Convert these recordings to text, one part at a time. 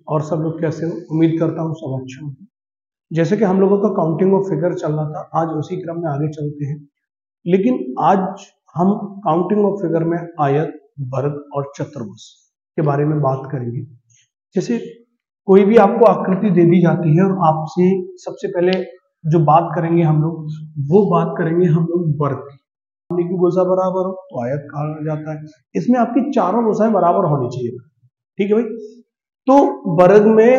और सब लोग कैसे हो? उम्मीद करता हूँ सब अच्छे हो। जैसे कि हम लोगों का काउंटिंग ऑफ फिगर चल रहा था, आज उसी क्रम में आगे चलते हैं। लेकिन आज हम काउंटिंग ऑफ फिगर में आयत, वर्ग और चतुर्भुज के बारे में बात करेंगे। जैसे कोई भी आपको आकृति दे दी जाती है और आपसे सबसे पहले जो बात करेंगे हम लोग, वो बात करेंगे हम लोग वर्ग की। की भुजा बराबर हो तो आयत कहा जाता है। इसमें आपकी चारों भुजाएं बराबर होनी चाहिए। ठीक है भाई। तो वर्ग में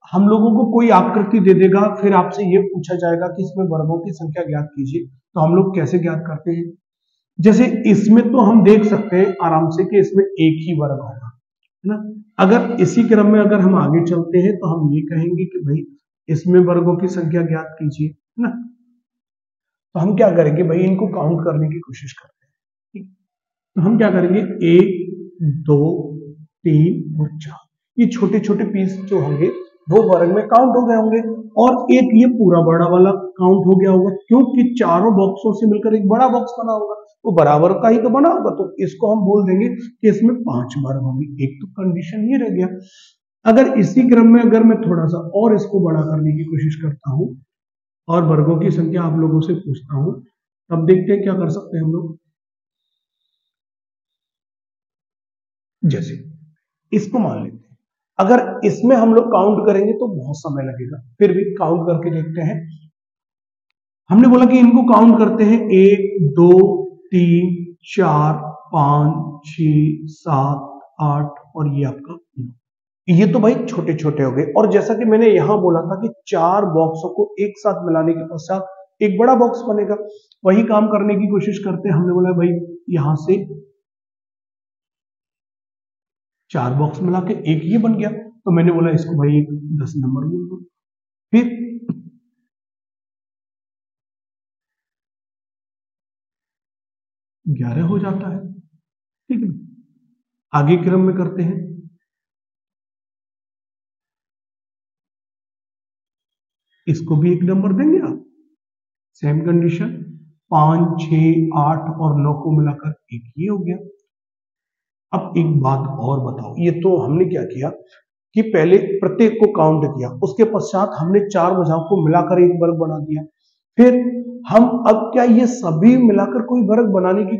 हम लोगों को कोई आकृति दे देगा, फिर आपसे ये पूछा जाएगा कि इसमें वर्गों की संख्या ज्ञात कीजिए। तो हम लोग कैसे ज्ञात करते हैं? जैसे इसमें तो हम देख सकते हैं आराम से कि इसमें एक ही वर्ग होगा, है ना। अगर इसी क्रम में अगर हम आगे चलते हैं तो हम ये कहेंगे कि भाई इसमें वर्गों की संख्या ज्ञात कीजिए, है ना। तो हम क्या करेंगे भाई, इनको काउंट करने की कोशिश करते हैं। तो हम क्या करेंगे, 1 2 3 और 4, ये छोटे छोटे पीस जो होंगे वो वर्ग में काउंट हो गए होंगे, और एक ये पूरा बड़ा वाला काउंट हो गया होगा, क्योंकि चारों बॉक्सों से मिलकर एक बड़ा बॉक्स बना होगा, वो बराबर का ही तो बना होगा। तो इसको हम बोल देंगे कि इसमें 5 वर्ग होंगे। एक तो कंडीशन ये रह गया। अगर इसी क्रम में अगर मैं थोड़ा सा और इसको बड़ा करने की कोशिश करता हूं और वर्गों की संख्या आप लोगों से पूछता हूं, तब देखते हैं क्या कर सकते हैं हम लोग। जैसे इसको मान लेते हैं, अगर इसमें हम लोग काउंट करेंगे तो बहुत समय लगेगा, फिर भी काउंट करके देखते हैं। हमने बोला कि इनको काउंट करते हैं, 1 2 3 4 5 6 7 8 और ये आपका 9। ये तो भाई छोटे छोटे हो गए। और जैसा कि मैंने यहां बोला था कि 4 बॉक्सों को एक साथ मिलाने के पश्चात एक बड़ा बॉक्स बनेगा, वही काम करने की कोशिश करते हैं। हमने बोला भाई यहां से 4 बॉक्स मिला के एक ये बन गया, तो मैंने बोला इसको भाई एक 10 नंबर बोल दो। फिर 11 हो जाता है। ठीक है, आगे क्रम में करते हैं। इसको भी एक नंबर देंगे आप, सेम कंडीशन, 5 6 8 और 9 को मिलाकर एक ये हो गया। अब एक बात और बताओ, ये तो हमने क्या किया कि पहले प्रत्येक को काउंट किया, उसके पश्चात हमने 4 भुजाओं को मिलाकर एक वर्ग बना दिया। फिर हम अब क्या ये सभी मिलाकर कोई वर्ग बनाने की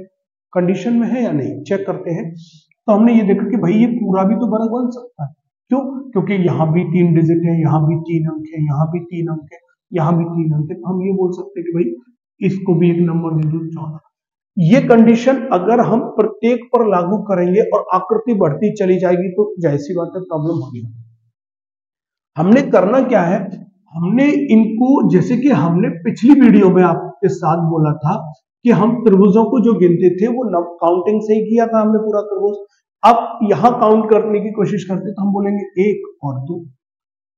कंडीशन में है या नहीं, चेक करते हैं। तो हमने ये देखा कि भाई ये पूरा भी तो वर्ग बन सकता है। क्यों? क्योंकि यहां भी 3 डिजिट है, यहां भी 3 अंक है, यहां भी 3 अंक है, यहां भी 3 अंक है। तो हम ये बोल सकते हैं कि भाई इसको भी एक नंबर दे दो, 14। ये कंडीशन अगर हम प्रत्येक पर लागू करेंगे और आकृति बढ़ती चली जाएगी तो जाहिर सी बात है प्रॉब्लम होगी। हमने करना क्या है, हमने इनको, जैसे कि हमने पिछली वीडियो में आपके साथ बोला था कि हम त्रिभुजों को जो गिनते थे वो काउंटिंग से ही किया था हमने पूरा त्रिभुज। अब यहां काउंट करने की कोशिश करते तो हम बोलेंगे 1 और 2,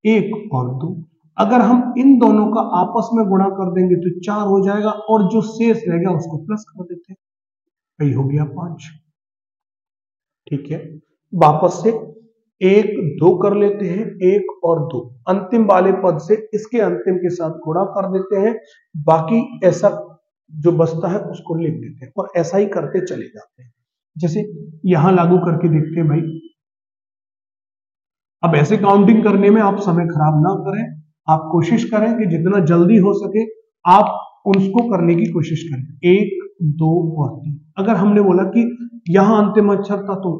1 और 2। अगर हम इन दोनों का आपस में गुणा कर देंगे तो 4 हो जाएगा, और जो शेष रह गया उसको प्लस कर देते हैं, वही हो गया 5। ठीक है, वापस से 1 2 कर लेते हैं, 1 और 2 अंतिम वाले पद से इसके अंतिम के साथ गुणा कर देते हैं, बाकी ऐसा जो बचता है उसको लिख देते हैं, और ऐसा ही करते चले जाते हैं। जैसे यहां लागू करके देखते हैं भाई। अब ऐसे काउंटिंग करने में आप समय खराब ना करें, आप कोशिश करें कि जितना जल्दी हो सके आप उसको करने की कोशिश करें। 1 2 और 3। अगर हमने बोला कि यहां अंतिम अक्षर था तो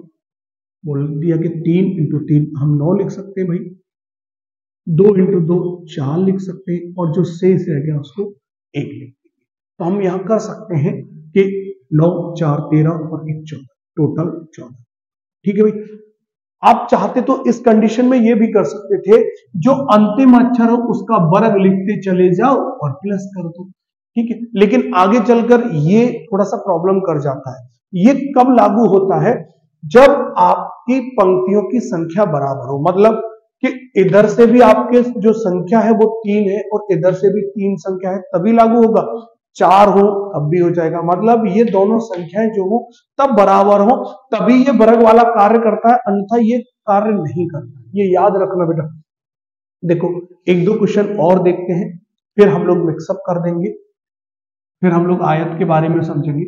बोल दिया कि 3 × 3 हम 9 लिख सकते हैं भाई, 2 × 2 4 लिख सकते हैं, और जो शेष रह गया उसको 1 लिख देंगे। तो हम यहां कर सकते हैं कि 9 4 13 और 1 14, टोटल 14। ठीक है भाई। आप चाहते तो इस कंडीशन में ये भी कर सकते थे, जो अंतिम अक्षर हो उसका वर्ग लिखते चले जाओ और प्लस कर दो। ठीक है, लेकिन आगे चलकर ये थोड़ा सा प्रॉब्लम कर जाता है। ये कब लागू होता है, जब आपकी पंक्तियों की संख्या बराबर हो, मतलब कि इधर से भी आपके जो संख्या है वो 3 है और इधर से भी 3 संख्या है, तभी लागू होगा। 4 हो तब भी हो जाएगा। मतलब ये दोनों संख्याएं जो हो तब बराबर हो तभी ये वर्ग वाला कार्य करता है, अन्यथा ये कार्य नहीं करता। ये याद रखना बेटा। देखो एक दो क्वेश्चन और देखते हैं, फिर हम लोग मिक्सअप कर देंगे, फिर हम लोग आयत के बारे में समझेंगे।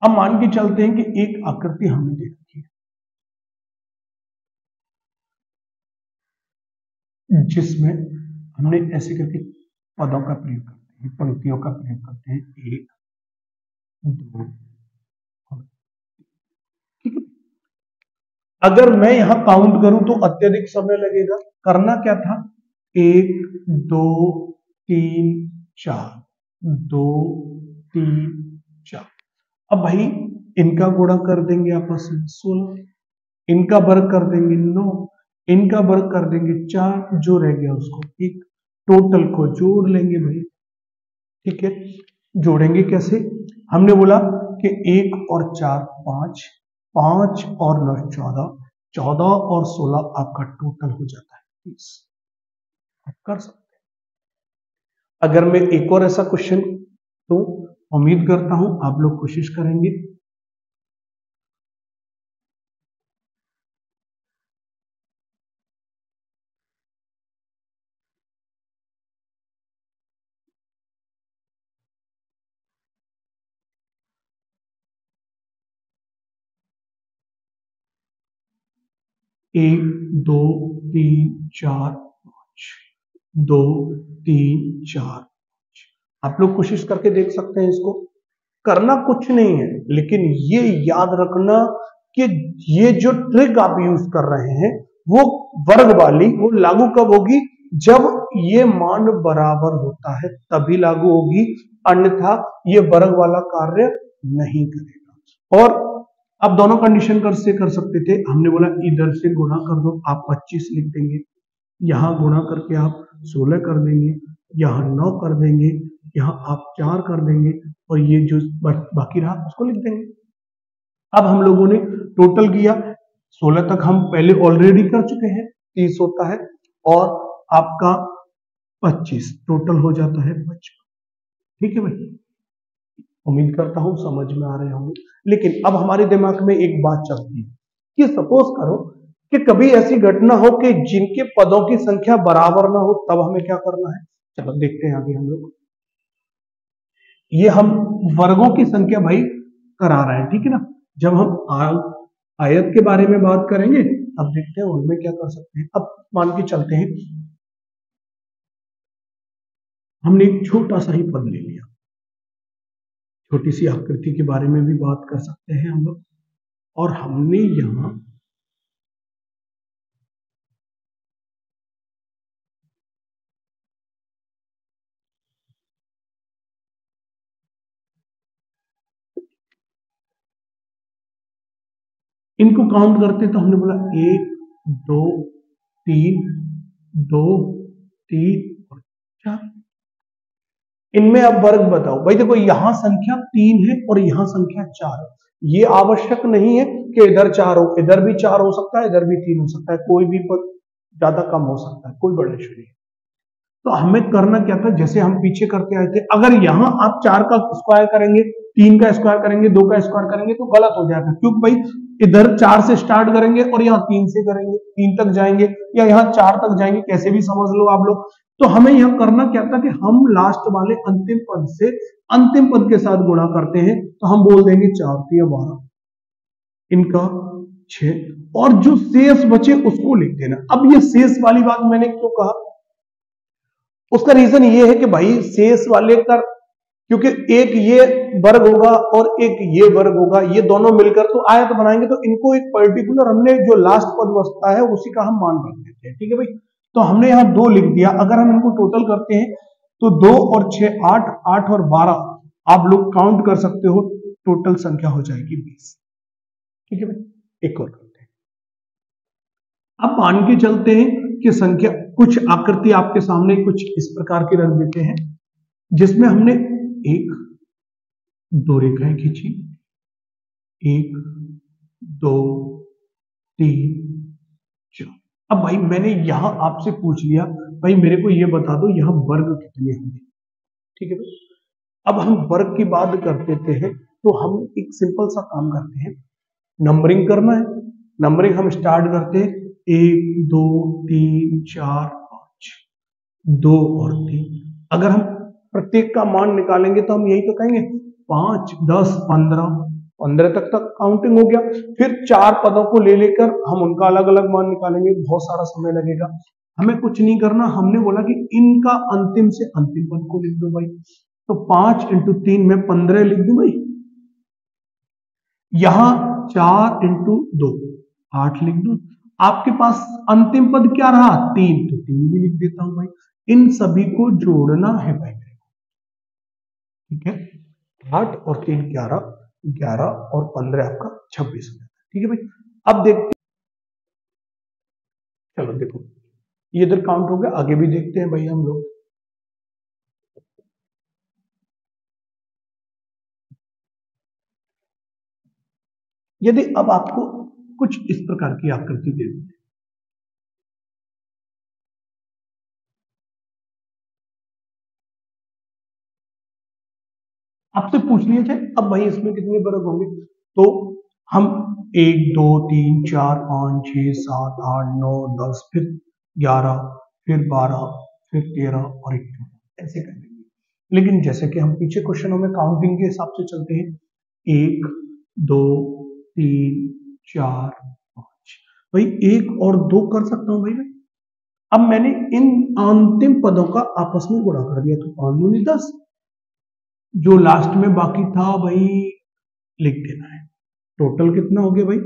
अब मान के चलते हैं कि एक आकृति हमने दे रखी है जिसमें हमने ऐसे करके पदों का प्रयोग करते हैं, पंक्तियों का प्रयोग करते हैं, 1 2 और, ठीक है। अगर मैं यहां काउंट करूं तो अत्यधिक समय लगेगा। करना क्या था, 1 2 3 4, 2 3 4। अब भाई इनका गुणा कर देंगे आपस में 16, इनका वर्ग कर देंगे 9, इनका वर्ग कर देंगे 4, जो रह गया उसको 1, टोटल को जोड़ लेंगे भाई। ठीक है, जोड़ेंगे कैसे, हमने बोला कि 1 और 4 5, 5 और 9 14, 14 और 16 आपका टोटल हो जाता है 30। आप कर सकते हैं। अगर मैं एक और ऐसा क्वेश्चन, तो उम्मीद करता हूं आप लोग कोशिश करेंगे। एक 2 3 4 5, 2 3 4 5। आप लोग कोशिश करके देख सकते हैं। इसको करना कुछ नहीं है, लेकिन ये याद रखना कि ये जो ट्रिक आप यूज कर रहे हैं वो वर्ग वाली, वो लागू कब होगी, जब ये मान बराबर होता है तभी लागू होगी, अन्यथा ये वर्ग वाला कार्य नहीं करेगा। और आप दोनों कंडीशन से कर सकते थे। हमने बोला इधर से गुणा कर दो, आप 25 लिख देंगे, यहां गुणा करके आप 16 कर देंगे, यहां 9 कर देंगे, यहां आप 4 कर देंगे, और ये जो बाकी रहा उसको लिख देंगे। अब हम लोगों ने टोटल किया, 16 तक हम पहले ऑलरेडी कर चुके हैं, 30 होता है, और आपका 25 टोटल हो जाता है 55। ठीक है भाई, उम्मीद करता हूं समझ में आ रहे होंगे। लेकिन अब हमारे दिमाग में एक बात चलती है कि सपोज करो कि कभी ऐसी घटना हो कि जिनके पदों की संख्या बराबर ना हो, तब हमें क्या करना है। चलो देखते हैं आगे हम लोग। ये हम वर्गों की संख्या भाई करा रहे हैं, ठीक है ना। जब हम आयत के बारे में बात करेंगे अब देखते हैं उनमें क्या कर सकते हैं। अब मान के चलते हैं हमने एक छोटा सा ही पद ले लिया, छोटी सी आकृति के बारे में भी बात कर सकते हैं हम लोग, और हमने यहां इनको काउंट करते तो हमने बोला 1 2 3 2 3 और 4। इनमें अब वर्ग बताओ भाई। देखो यहां संख्या 3 है और यहां संख्या 4 है, ये आवश्यक नहीं है कि इधर 4 हो, इधर भी 4 हो सकता है, इधर भी 3 हो सकता है, कोई भी पद ज्यादा कम हो सकता है, कोई बड़ा इशू नहीं। तो हमें करना क्या था, जैसे हम पीछे करते आए थे, अगर यहां आप 4 का स्क्वायर करेंगे, 3 का स्क्वायर करेंगे, 2 का स्क्वायर करेंगे तो गलत हो जाएगा, क्योंकि भाई इधर 4 से स्टार्ट करेंगे और यहाँ 3 से करेंगे, 3 तक जाएंगे, या यहाँ 4 तक जाएंगे, कैसे भी समझ लो आप लोग। तो हमें यह करना क्या था कि हम लास्ट वाले अंतिम पद से अंतिम पद के साथ गुणा करते हैं, तो हम बोल देंगे 4 3 12, इनका 6, और जो शेष बचे उसको लिख देना। अब ये शेष वाली बात मैंने क्यों कहा, उसका रीजन ये है कि भाई शेष वाले का, क्योंकि एक ये वर्ग होगा और एक ये वर्ग होगा, ये दोनों मिलकर तो आयत बनाएंगे, तो इनको एक पर्टिकुलर हमने जो लास्ट पद बचता है उसी का हम मान रख देते हैं। ठीक है भाई, तो हमने यहां 2 लिख दिया। अगर हम इनको टोटल करते हैं तो 2 और 6 8, 8 और 12, आप लोग काउंट कर सकते हो, टोटल संख्या हो जाएगी 20। ठीक है भाई, एक और करते हैं। अब मान के चलते हैं कि संख्या, कुछ आकृति आपके सामने कुछ इस प्रकार की रख देते हैं, जिसमें हमने 1 2 रेखाएं खींची, 1 2 3 4। अब भाई मैंने यहां आपसे पूछ लिया भाई मेरे को ये बता दो यहाँ वर्ग कितने होंगे। ठीक है भाई, अब हम वर्ग की बात करते हैं तो हम एक सिंपल सा काम करते हैं, नंबरिंग करना है। नंबरिंग हम स्टार्ट करते हैं 1 2 3 4 5, 2 और 3। अगर हम प्रत्येक का मान निकालेंगे तो हम यही तो कहेंगे 5 10 15 तक काउंटिंग हो गया। फिर 4 पदों को ले लेकर हम उनका अलग अलग मान निकालेंगे, बहुत सारा समय लगेगा। हमें कुछ नहीं करना, हमने बोला कि इनका अंतिम से अंतिम पद को लिख दो भाई। तो 5 इंटू 3 में 15 लिख दू भाई। यहां 4 इंटू 2 8 लिख दू। आपके पास अंतिम पद क्या रहा 3, तो 3 भी लिख देता हूं भाई। इन सभी को जोड़ना है भाई, ठीक है। 8 और 3 11, 11 और 15 आपका 26 हो जाता है। ठीक है भाई, अब देखते, चलो देखो ये इधर काउंट हो गया, आगे भी देखते हैं भाई हम लोग। यदि अब आपको कुछ इस प्रकार की आकृति दे दी, आपसे पूछ लिया जाए अब भाई इसमें कितने वर्ग होंगे, तो हम 1 2 3 4 5 6 7 8 9 10 फिर 11 फिर 12 फिर 13 और 14 ऐसे करेंगे। लेकिन जैसे कि हम पीछे क्वेश्चनों में काउंटिंग के हिसाब से चलते हैं, 1 2 3 4 5, भाई 1 और 2 कर सकता हूं भाई मैं। अब मैंने इन अंतिम पदों का आपस में गुणा कर दिया, तो 5 दूनी 10, जो लास्ट में बाकी था भाई लिख देना है। टोटल कितना हो गया भाई।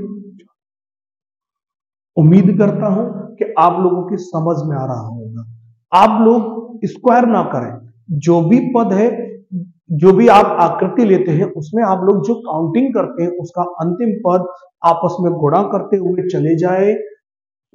उम्मीद करता हूं कि आप लोगों की समझ में आ रहा होगा। आप लोग स्क्वायर ना करें, जो भी पद है, जो भी आप आकृति लेते हैं उसमें आप लोग जो काउंटिंग करते हैं उसका अंतिम पद आपस में गुणा करते हुए चले जाए,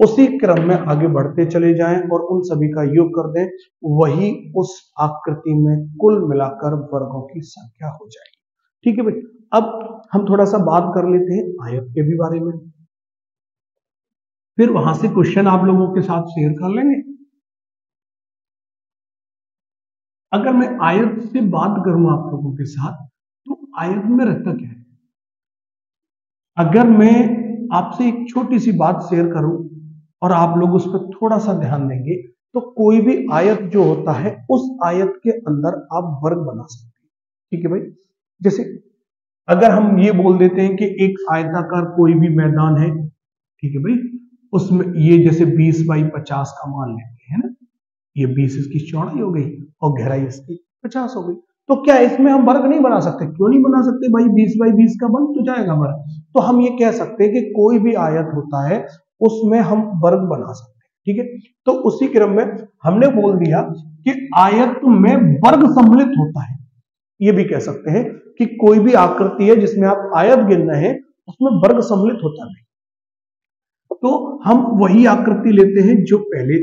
उसी क्रम में आगे बढ़ते चले जाएं और उन सभी का योग कर दें, वही उस आकृति में कुल मिलाकर वर्गों की संख्या हो जाएगी। ठीक है भाई, अब हम थोड़ा सा बात कर लेते हैं आयत के भी बारे में, फिर वहां से क्वेश्चन आप लोगों के साथ शेयर कर लेंगे। अगर मैं आयत से बात करूं आप लोगों के साथ, तो आयत में रहता क्या है। अगर मैं आपसे एक छोटी सी बात शेयर करूं और आप लोग उस पर थोड़ा सा ध्यान देंगे, तो कोई भी आयत जो होता है उस आयत के अंदर आप वर्ग बना सकते हैं। ठीक है भाई, जैसे अगर हम ये बोल देते हैं कि एक आयताकार कोई भी मैदान है, ठीक है भाई, उसमें ये जैसे 20 बाई 50 का मान लेते हैं ना, ये 20 इसकी चौड़ाई हो गई और गहराई इसकी 50 हो गई, तो क्या इसमें हम वर्ग नहीं बना सकते। क्यों नहीं बना सकते भाई, 20 बाई 20 का बन तो जाएगा वर्ग। तो हम ये कह सकते हैं कि कोई भी आयत होता है उसमें हम वर्ग बना सकते हैं। ठीक है, तो उसी क्रम में हमने बोल दिया कि आयत में वर्ग सम्मिलित होता है। ये भी कह सकते हैं कि कोई भी आकृति है जिसमें आप आयत गिन रहे हैं उसमें वर्ग सम्मिलित होता है। तो हम वही आकृति लेते हैं जो पहले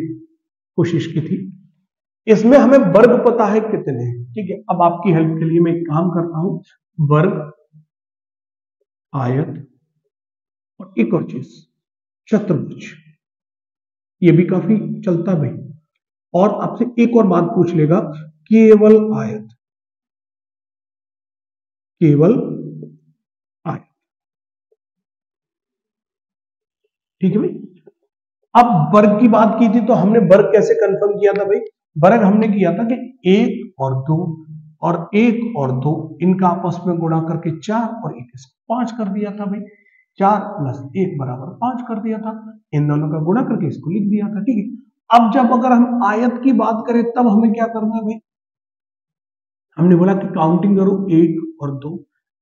कोशिश की थी, इसमें हमें वर्ग पता है कितने हैं। ठीक है, अब आपकी हेल्प के लिए मैं एक काम करता हूं, वर्ग, आयत और एक और चीज चतुर्भुज, ये भी काफी चलता भाई। और आपसे एक और बात पूछ लेगा, केवल आयत, केवल आयत। ठीक है भाई, अब वर्ग की बात की थी तो हमने वर्ग कैसे कंफर्म किया था भाई, वर्ग हमने किया था कि 1 और 2 और 1 और 2 इनका आपस में गुणा करके 4 और 1 इसको 5 कर दिया था भाई। 4 प्लस 1 बराबर 5 कर दिया था, इन दोनों का गुणा करके इसको लिख दिया था। ठीक है, अब जब अगर हम आयत की बात करें तब हमें क्या करना है भाई, हमने बोला कि काउंटिंग करो 1 और 2,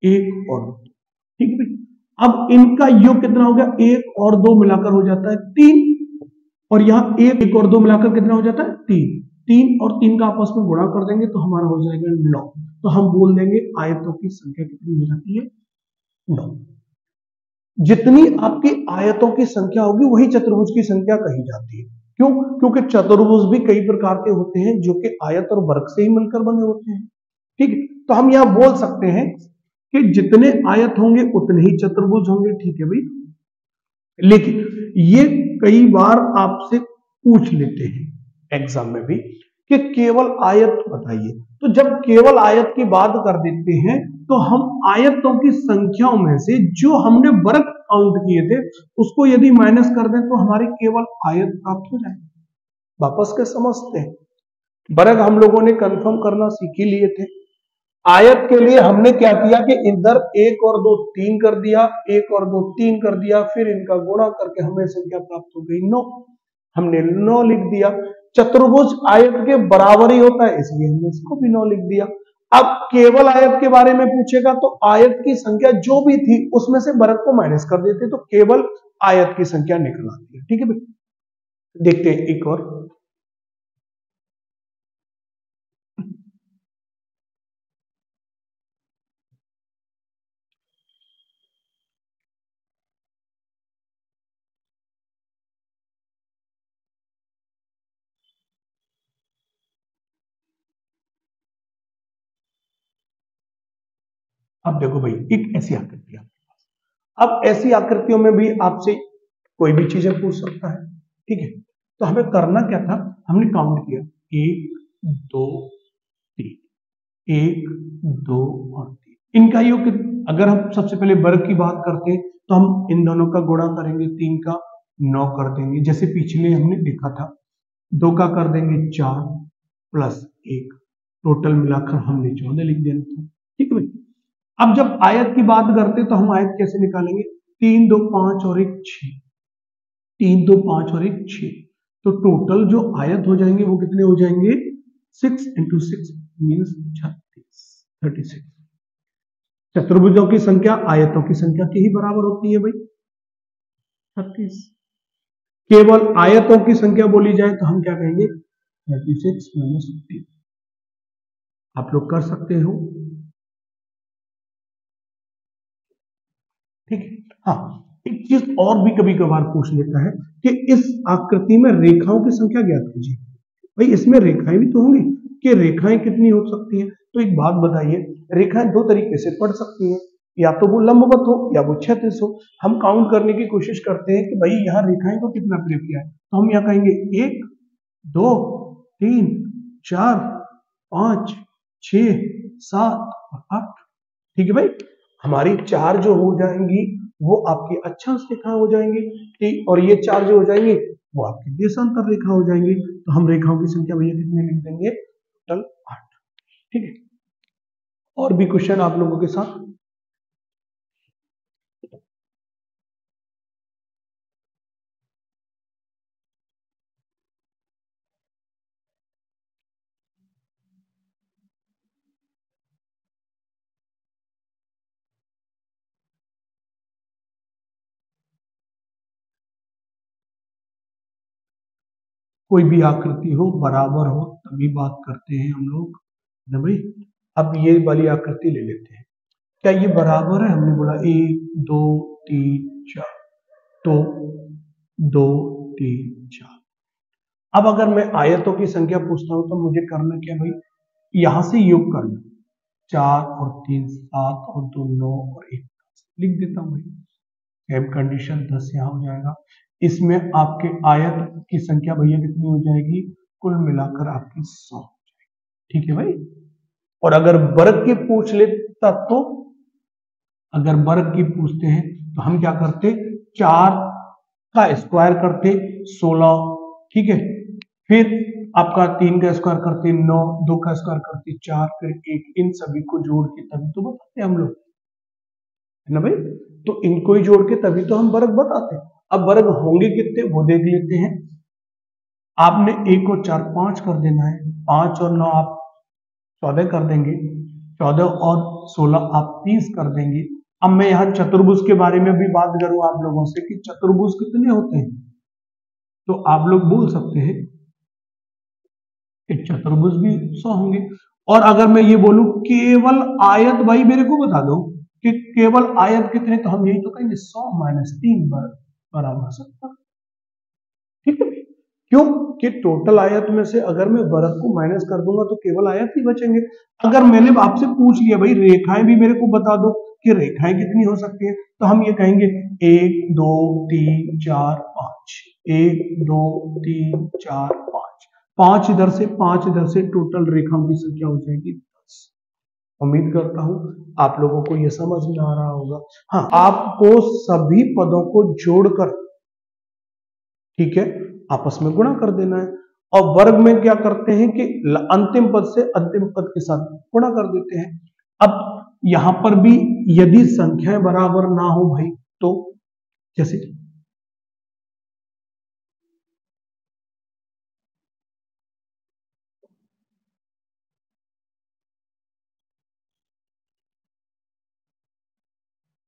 1 और 2। ठीक है भाई, अब इनका योग कितना हो गया, 1 और 2 मिलाकर हो जाता है 3, और यहाँ 1 और 2 मिलाकर कितना हो जाता है 3। 3 और 3 का आपस में गुणा कर देंगे तो हमारा हो जाएगा 9। तो हम बोल देंगे आयतों की संख्या कितनी हो जाती है, 9। जितनी आपकी आयतों की संख्या होगी वही चतुर्भुज की संख्या कही जाती है। क्यों, क्योंकि चतुर्भुज भी कई प्रकार के होते हैं जो कि आयत और वर्ग से ही मिलकर बने होते हैं। ठीक है, तो हम यहां बोल सकते हैं कि जितने आयत होंगे उतने ही चतुर्भुज होंगे। ठीक है भाई, लेकिन ये कई बार आपसे पूछ लेते हैं एग्जाम में भी कि केवल आयत बताइए। तो जब केवल आयत की बात कर देते हैं तो हम आयतों की संख्याओं में से जो हमने वर्ग काउंट किए थे उसको यदि माइनस कर दें तो हमारे केवल आयत प्राप्त हो जाए। वापस के समझते हैं, वर्ग हम लोगों ने कंफर्म करना सीख ही लिए थे। आयत के लिए हमने क्या किया कि इधर 1 और 2 3 कर दिया, 1 और 2 3 कर दिया, फिर इनका गुणा करके हमें संख्या प्राप्त हो गई 9। हमने 9 लिख दिया। चतुर्भुज आयत के बराबर ही होता है इसलिए हमने इसको भी 9 लिख दिया। अब केवल आयत के बारे में पूछेगा तो आयत की संख्या जो भी थी उसमें से वर्ग को माइनस कर देते तो केवल आयत की संख्या निकल आती है। ठीक है भाई, देखते हैं एक और। अब देखो भाई, एक ऐसी आकृति है। अब ऐसी आकृतियों में भी आपसे कोई भी चीजें पूछ सकता है। ठीक है, तो हमें करना क्या था, हमने काउंट किया 1 2 3, 1 2 और 3। इनका योग अगर हम सबसे पहले वर्ग की बात करते हैं तो हम इन दोनों का गुणा करेंगे, 3 का 9 कर देंगे जैसे पिछले हमने देखा था। 2 का कर देंगे 4 प्लस 1, टोटल मिलाकर हमने 14 लिख दिया था। ठीक है भाई, अब जब आयत की बात करते तो हम आयत कैसे निकालेंगे, 3 2 5 और 1 6, 3 2 5 और 1 6। तो टोटल जो आयत हो जाएंगे वो कितने हो जाएंगे, 6 इंटू 6 मीन्स 36। चतुर्भुजों की संख्या आयतों की संख्या के ही बराबर होती है भाई, 36। केवल आयतों की संख्या बोली जाए तो हम क्या कहेंगे, 36 माइनस 15। आप लोग कर सकते हो। ठीक है, हाँ एक चीज और भी कभी कभार पूछ लेता है कि इस आकृति में रेखाओं की संख्या ज्ञात कीजिए। भाई इसमें रेखाएं भी तो होंगी, कि रेखाएं कितनी हो सकती हैं। तो एक बात बताइए, रेखाएं दो तरीके से पढ़ सकती हैं, या तो वो लंबवत हो या वो क्षैतिज हो। हम काउंट करने की कोशिश करते हैं कि भाई यहाँ रेखाएं को कितना प्रयोग किया है, तो हम यहाँ कहेंगे 1 2 3 4 5 6 7 और 8। ठीक है भाई, हमारी 4 जो हो जाएंगी वो आपकी अक्षांश रेखा हो जाएंगी। ठीक, और ये 4 जो हो जाएंगी वो आपकी देशांतर रेखा हो जाएंगी। तो हम रेखाओं की संख्या भैया कितनी लिख देंगे, टोटल 8। ठीक है, और भी क्वेश्चन आप लोगों के साथ। कोई भी आकृति हो बराबर हो तभी बात करते हैं हम लोग ना भाई। अब ये वाली आकृति ले लेते हैं, क्या ये बराबर है, हमने बोला 1 2 3 4, तो 2 3 4। अब अगर मैं आयतों की संख्या पूछता हूं तो मुझे करना क्या भाई, यहां से योग करना, 4 और 3 7 और 2 9 और 1 10 लिख देता हूं भाई। सेम कंडीशन 10 यहां हो जाएगा। इसमें आपके आयत की संख्या भैया कितनी हो जाएगी, कुल मिलाकर आपकी 100। ठीक है भाई, और अगर वर्ग की पूछ लेता तो, अगर वर्ग की पूछते हैं तो हम क्या करते, 4 का स्क्वायर करते 16। ठीक है, फिर आपका 3 का स्क्वायर करते 9, 2 का स्क्वायर करते 4, फिर 1, इन सभी को जोड़ के तभी तो बताते हम लोग, है ना भाई। तो इनको ही जोड़ के तभी तो हम वर्ग बताते हैं। अब वर्ग होंगे कितने वो देख लेते हैं। आपने 1 और 4 5 कर देना है, 5 और 9 आप 14 कर देंगे, 14 और 16 आप 30 कर देंगे। अब मैं यहाँ चतुर्भुज के बारे में भी बात करूं आप लोगों से कि चतुर्भुज कितने होते हैं, तो आप लोग बोल सकते हैं कि चतुर्भुज भी 100 होंगे। और अगर मैं ये बोलूं केवल आयत, भाई मेरे को बता दो कि केवल आयत कितने, तो हम यही तो कहेंगे 100 माइनस 3 बराबर 70। ठीक है, क्यों कि टोटल आयत में से अगर मैं वर्ग को माइनस कर दूंगा तो केवल आयत ही बचेंगे। अगर मैंने आपसे पूछ लिया भाई रेखाएं भी मेरे को बता दो कि रेखाएं कितनी हो सकती है, तो हम ये कहेंगे 1 2 3 4 5, 1 2 3 4 5। 5 इधर से 5 इधर से, टोटल रेखाओं की संख्या हो जाएगी 10। उम्मीद करता हूं आप लोगों को यह समझ में आ रहा होगा। हाँ, आपको सभी पदों को जोड़कर, ठीक है, आपस में गुणा कर देना है। और वर्ग में क्या करते हैं कि अंतिम पद से अंतिम पद के साथ गुणा कर देते हैं। अब यहां पर भी यदि संख्याएं बराबर ना हो भाई, तो जैसे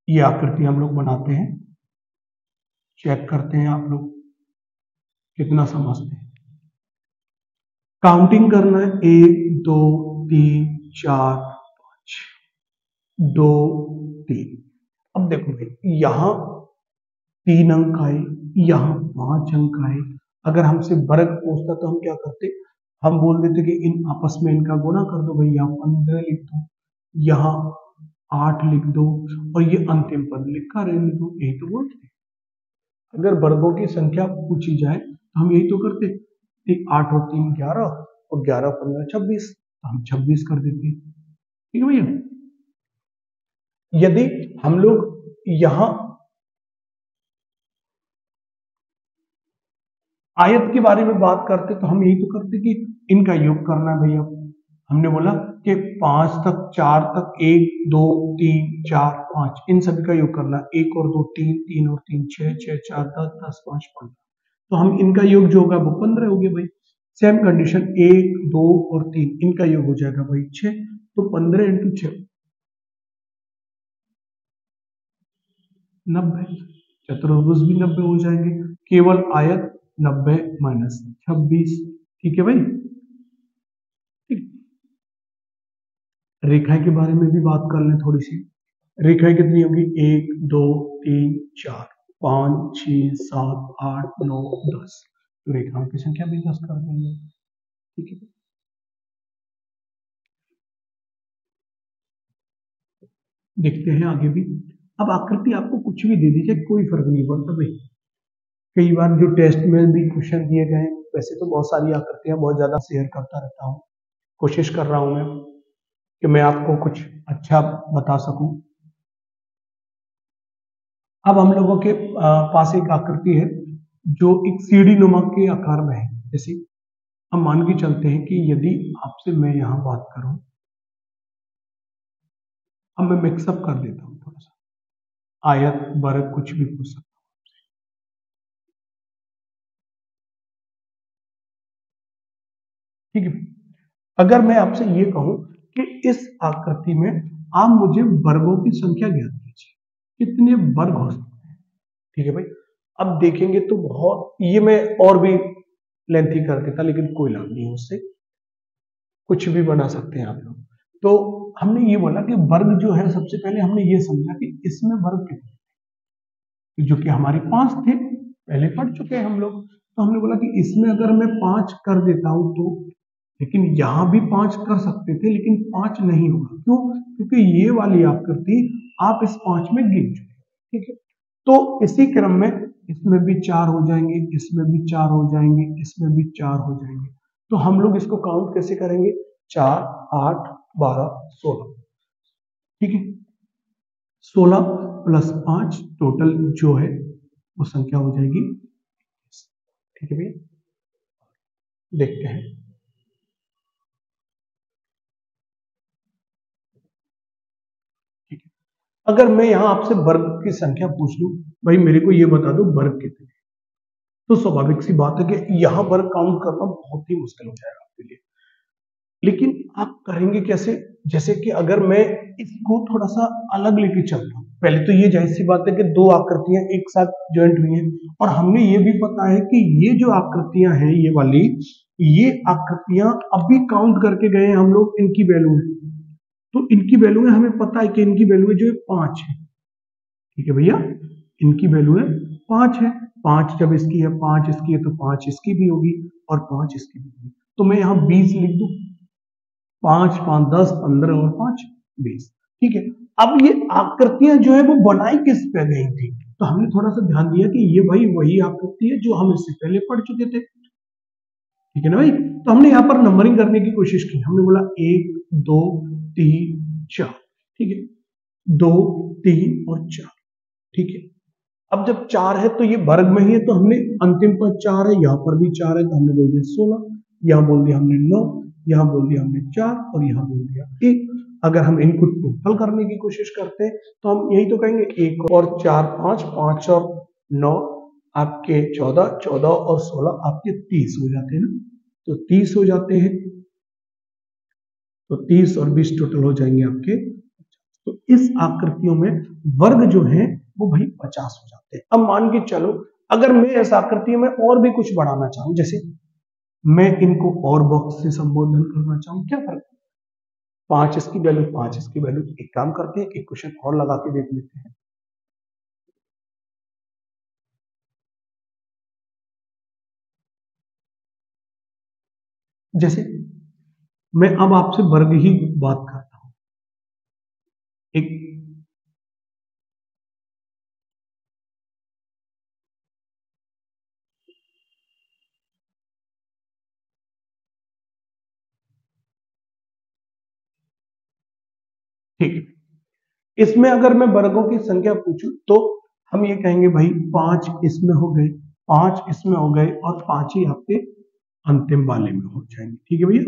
ये आकृति हम लोग बनाते हैं, चेक करते हैं आप लोग कितना समझते हैं। काउंटिंग करना है, 1 2 3 4 5, 2 3। अब देखो भाई, यहां 3 अंक आए, यहां 5 अंक आए। अगर हमसे वर्ग पूछता तो हम क्या करते, हम बोल देते कि इन आपस में इनका गुणा कर दो भाई, यहाँ 15 लिख दो, यहाँ 8 लिख दो, और ये अंतिम पद लिखा रहने दो। यही तो बोलते। अगर वर्गों की संख्या पूछी जाए तो हम यही तो करते, 8 और 3 11, और 11 15 26, तो हम 26 कर देते। ठीक है भैया। यदि हम लोग यहां आयत के बारे में बात करते तो हम यही तो करते कि इनका योग करना है भैया। हमने बोला कि 5 तक 4 तक 1 2 3 4 5 इन सभी का योग करना है। 1 और 2 3, 3 और 3 6, 6 4 10, 10 5 15। तो हम इनका योग जो होगा वो 15 हो गया भाई। सेम कंडीशन 1 2 और 3 इनका योग हो जाएगा भाई 6। तो 15 इंटू 6 90। चतुर्भुज भी 90 हो जाएंगे। केवल आयत 90 माइनस 26। ठीक है भाई। रेखाएं के बारे में भी बात कर लें थोड़ी सी। रेखाएं कितनी होगी, 1 2 3 4 5 6 7 8 9 10। तो रेखाओं की संख्या भी 10 कर देंगे। ठीक है, देखते हैं आगे भी। अब आकृति आपको कुछ भी दे दीजिए, कोई फर्क नहीं पड़ता भाई। कई बार जो टेस्ट में भी क्वेश्चन दिए गए, वैसे तो बहुत सारी आकृतियां बहुत ज्यादा शेयर करता रहता हूँ, कोशिश कर रहा हूं मैं कि मैं आपको कुछ अच्छा बता सकूं। अब हम लोगों के पास एक आकृति है जो एक सीढ़ी नुमा के आकार में है। जैसे हम मान के चलते हैं कि यदि आपसे मैं यहां बात करूं, अब मैं मिक्सअप कर देता हूं थोड़ा सा, आयत वर्ग कुछ भी पूछ सकता हूं। ठीक है, अगर मैं आपसे ये कहूं कि इस आकृति में आप मुझे वर्गों की संख्या ज्ञात कीजिए, कितने वर्ग हो सकते हैं। ठीक है भाई। अब देखेंगे तो बहुत, ये मैं और भी लेंथी कर देता, लेकिन कोई लाभ नहीं है उससे, कुछ भी बना सकते हैं आप लोग। तो हमने ये बोला कि वर्ग जो है, सबसे पहले हमने ये समझा कि इसमें वर्ग कितने, जो कि हमारे 5 थे, पहले पढ़ चुके हैं हम लोग। तो हमने बोला कि इसमें अगर मैं 5 कर देता हूं तो, लेकिन यहां भी 5 कर सकते थे, लेकिन 5 नहीं होगा। क्यों? क्योंकि ये वाली आकृति आप इस 5 में गिन चुके। ठीक है, तो इसी क्रम में इसमें भी 4 हो जाएंगे, इसमें भी 4 हो जाएंगे, इसमें भी 4 हो जाएंगे। तो हम लोग इसको काउंट कैसे करेंगे, 4 8 12 16। ठीक है, 16 प्लस 5 टोटल जो है वो संख्या हो जाएगी। ठीक है भैया, देखते हैं। ठीक है, अगर मैं यहां आपसे वर्ग की संख्या पूछ लूं, भाई मेरे को ये बता दो वर्ग कितने, तो स्वाभाविक सी बात है कि यहां वर्ग काउंट करना बहुत ही मुश्किल हो जाएगा आपके लिए। लेकिन आप करेंगे कैसे, जैसे कि अगर मैं इसको थोड़ा सा अलग लेके चलता हूं, पहले तो ये जाहिर सी बात है कि दो आकृतियां एक साथ ज्वाइंट हुई हैं, और हमें ये भी पता है कि ये जो आकृतियां हैं, ये वाली, ये आकृतियां अभी काउंट करके गए हैं हम लोग, इनकी वैल्यू है। तो इनकी वैल्यू है, हमें पता है कि इनकी वैल्यू है जो है 5 है। ठीक है भैया, इनकी वैल्यू है 5 है। 5 जब इसकी है, 5 इसकी है, तो 5 इसकी भी होगी और 5 इसकी भी होगी। तो मैं यहां 20 लिख दूं, 5 5 10 15 और 5 20। ठीक है, अब ये आकृतियां जो है वो बनाई किस पे गई थी, तो हमने थोड़ा सा ध्यान दिया कि ये भाई वही आकृति है जो हम इससे पहले पढ़ चुके थे। ठीक है ना भाई। तो हमने यहाँ पर नंबरिंग करने की कोशिश की, हमने बोला 1 2 3 4, ठीक है, 2 3 और 4, ठीक है। अब जब 4 है तो ये वर्ग में ही है, तो हमने अंतिम पद 4 है, यहाँ पर भी 4 है, तो हमने बोल दिया 16, यहाँ बोल दिया हमने 9, यहाँ बोल दिया हमने 4 और यहाँ बोल दिया 1। अगर हम इनको टोटल करने की कोशिश करते हैं तो हम यही तो कहेंगे 1 और 4 5, 5 और 9 आपके 14, 14 और 16 आपके 30 हो जाते हैं ना, तो 30 हो जाते हैं, तो 30 और 20 टोटल हो जाएंगे आपके। तो इस आकृतियों में वर्ग जो है वो भाई 50 हो जाते हैं। अब मान के चलो अगर मैं इस आकृति में और भी कुछ बढ़ाना चाहूं, जैसे मैं इनको और बॉक्स से संबोधन करना चाहूं, क्या फर्क, 5 इसकी वैल्यू 5 इसकी वैल्यू, एक काम करते हैं, एक क्वेश्चन और लगा के देख लेते हैं। जैसे मैं अब आपसे वर्ग ही बात करता हूं, एक ठीक है, इसमें अगर मैं वर्गों की संख्या पूछूं तो हम ये कहेंगे भाई 5 इसमें हो गए, 5 इसमें हो गए और 5 ही आपके अंतिम वाले में हो जाएंगे, ठीक है भैया।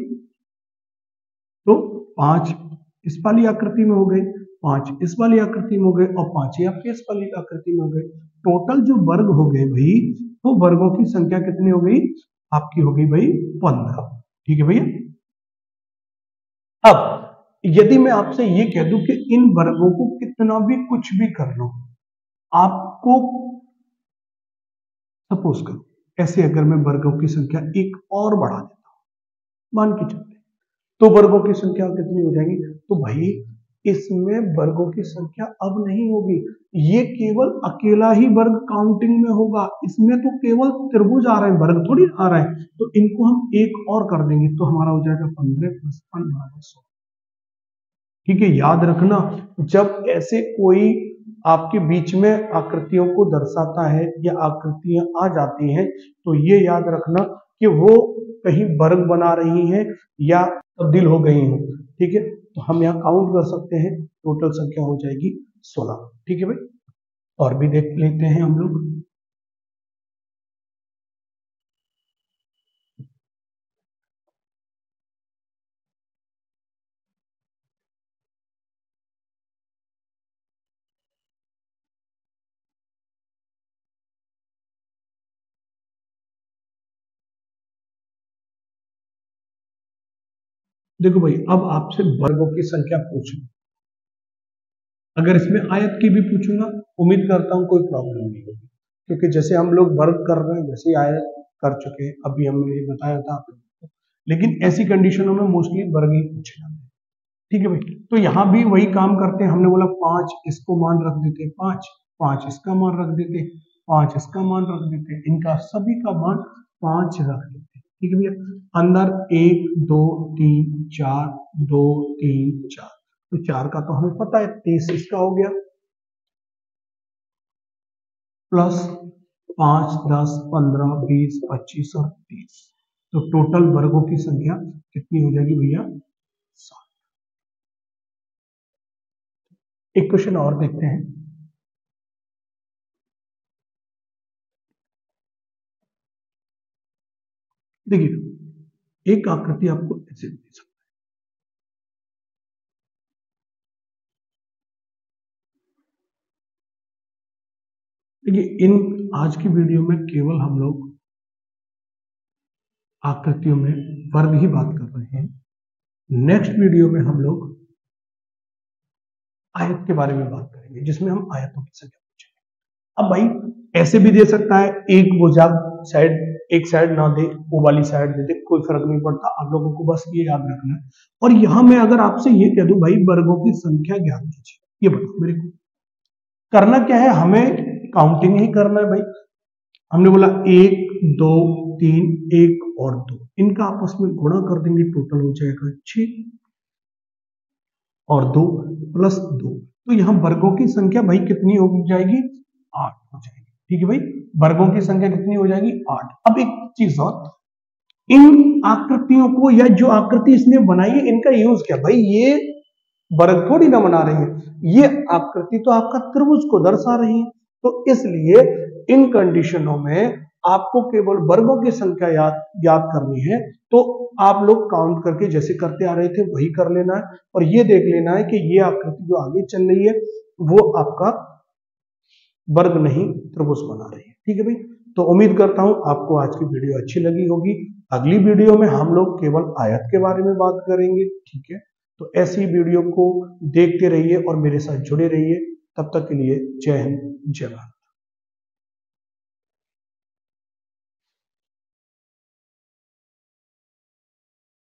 तो 5 इस वाली आकृति में हो गए, 5 इस वाली आकृति में हो गए और 5 ही आपके इस वाली आकृति में हो गए। टोटल जो वर्ग हो गए भाई, वो वर्गों की संख्या कितनी हो गई, आपकी हो गई भाई 15, ठीक है भैया। अब यदि मैं आपसे ये कह दूं कि इन वर्गों को कितना भी कुछ भी कर लो, आपको सपोज करो ऐसे अगर मैं वर्गों की संख्या एक और बढ़ा देता हूं, मान के चलते, तो वर्गों की संख्या कितनी हो जाएगी, तो भाई इसमें वर्गों की संख्या अब नहीं होगी, ये केवल अकेला ही वर्ग काउंटिंग में होगा, इसमें तो केवल त्रिभुज आ रहे हैं, वर्ग थोड़ी आ रहा है। तो इनको हम एक और कर देंगे तो हमारा हो जाएगा 15 + 15 16, ठीक है। याद रखना जब ऐसे कोई आपके बीच में आकृतियों को दर्शाता है या आकृतियां आ जाती हैं, तो ये याद रखना कि वो कहीं वर्ग बना रही हैं या तब्दील हो गई हैं, ठीक है। तो हम यहाँ काउंट कर सकते हैं, टोटल संख्या हो जाएगी 16, ठीक है भाई। और भी देख लेते हैं हम लोग। देखो भाई अब आपसे वर्गों की संख्या पूछूं, अगर इसमें आयत की भी पूछूंगा, उम्मीद करता हूं कोई प्रॉब्लम नहीं होगी, क्योंकि जैसे हम लोग वर्ग कर रहे हैं वैसे ही आयत कर चुके हैं, अभी हमने ये बताया था आप लोगों को। लेकिन ऐसी कंडीशनों में मोस्टली वर्ग ही पूछे जाते हैं, ठीक है भाई। तो यहाँ भी वही काम करते हैं, हमने बोला 5 इसको मान रख देते, 5 5 इसका मान रख देते, 5 इसका मान रख देते, इनका सभी का मान 5 रख देते, ठीक है भैया। अंदर 1 2 3 4 2 3 4, तो 4 का तो हमें पता है 30 इसका हो गया, प्लस 5 10 15 20 25 और 30, तो टोटल वर्गों की संख्या कितनी हो जाएगी भैया, 7। एक क्वेश्चन और देखते हैं। देखिए एक आकृति आपको ऐसे दे सकता है। देखिए इन आज की वीडियो में केवल हम लोग आकृतियों में वर्ग ही बात कर रहे हैं, नेक्स्ट वीडियो में हम लोग आयत के बारे में बात करेंगे, जिसमें हम आयतों की संख्या पूछेंगे। अब भाई ऐसे भी दे सकता है, एक भुजा साइड, एक साइड ना दे, वो वाली साइड दे दे, कोई फर्क नहीं पड़ता, आप लोगों को बस ये याद रखना है। और यहां मैं अगर आपसे ये कह दूं भाई वर्गों की संख्या ज्ञात कीजिए, ये बताओ मेरे को करना क्या है, हमें काउंटिंग ही करना है भाई। हमने बोला 1 2 3 1 और 2, इनका आपस में गुणा कर देंगे, टोटल हो जाएगा 6 और 2 प्लस 2, तो यहां वर्गों की संख्या भाई कितनी हो जाएगी, 8 हो जाएगी, ठीक है भाई। वर्गों की संख्या कितनी हो जाएगी, 8। अब एक चीज और, इन आकृतियों को या जो आकृति इसने बनाई है इनका यूज क्या, भाई ये वर्ग थोड़ी ना बना रही है, ये आकृति तो आपका त्रिभुज को दर्शा रही है। तो इसलिए इन कंडीशनों में आपको केवल वर्गों की संख्या याद करनी है। तो आप लोग काउंट करके जैसे करते आ रहे थे वही कर लेना है और ये देख लेना है कि ये आकृति जो आगे चल रही है वो आपका वर्ग नहीं त्रिभुज बना रही है। ठीक है भाई, तो उम्मीद करता हूं आपको आज की वीडियो अच्छी लगी होगी। अगली वीडियो में हम लोग केवल आयत के बारे में बात करेंगे। ठीक है, तो ऐसी वीडियो को देखते रहिए और मेरे साथ जुड़े रहिए। तब तक के लिए जय हिंद, जय भारत।